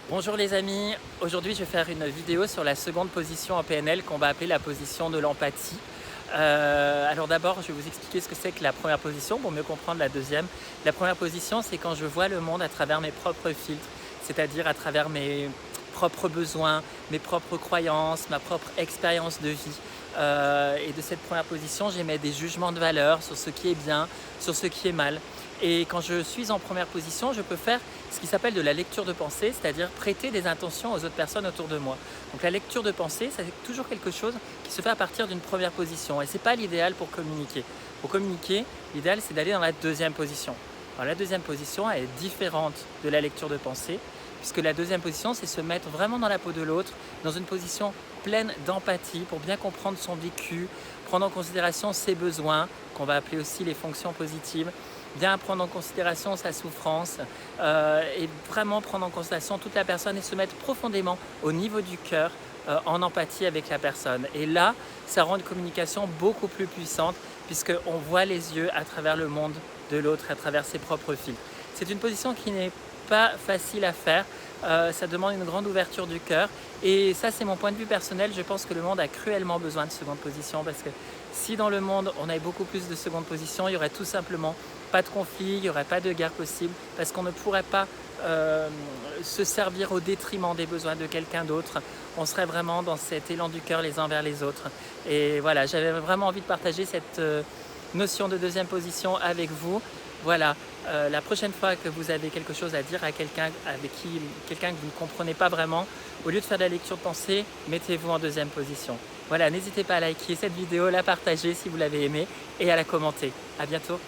Bonjour les amis, aujourd'hui je vais faire une vidéo sur la seconde position en PNL qu'on va appeler la position de l'empathie. Alors d'abord je vais vous expliquer ce que c'est que la première position pour mieux comprendre la deuxième. La première position, c'est quand je vois le monde à travers mes propres filtres, c'est-à-dire à travers mes propres besoins, mes propres croyances, ma propre expérience de vie. Et de cette première position, j'émets des jugements de valeur sur ce qui est bien, sur ce qui est mal. Et quand je suis en première position, je peux faire ce qui s'appelle de la lecture de pensée, c'est-à-dire prêter des intentions aux autres personnes autour de moi. Donc la lecture de pensée, c'est toujours quelque chose qui se fait à partir d'une première position. Et ce n'est pas l'idéal pour communiquer. Pour communiquer, l'idéal c'est d'aller dans la deuxième position. Alors la deuxième position, elle est différente de la lecture de pensée, puisque la deuxième position, c'est se mettre vraiment dans la peau de l'autre, dans une position pleine d'empathie pour bien comprendre son vécu, prendre en considération ses besoins, qu'on va appeler aussi les fonctions positives, bien prendre en considération sa souffrance et vraiment prendre en considération toute la personne et se mettre profondément au niveau du cœur en empathie avec la personne. Et là, ça rend une communication beaucoup plus puissante puisqu'on voit les yeux à travers le monde de l'autre, à travers ses propres filtres. C'est une position qui n'est pas facile à faire, ça demande une grande ouverture du cœur et ça c'est mon point de vue personnel. Je pense que le monde a cruellement besoin de seconde position parce que si dans le monde on avait beaucoup plus de seconde position, il y aurait tout simplement pas de conflit, il n'y aurait pas de guerre possible parce qu'on ne pourrait pas se servir au détriment des besoins de quelqu'un d'autre. On serait vraiment dans cet élan du cœur les uns vers les autres. Et voilà, j'avais vraiment envie de partager cette notion de deuxième position avec vous. Voilà, la prochaine fois que vous avez quelque chose à dire à quelqu'un quelqu'un que vous ne comprenez pas vraiment, au lieu de faire de la lecture de pensée, mettez-vous en deuxième position. Voilà, n'hésitez pas à liker cette vidéo, la partager si vous l'avez aimée et à la commenter. À bientôt.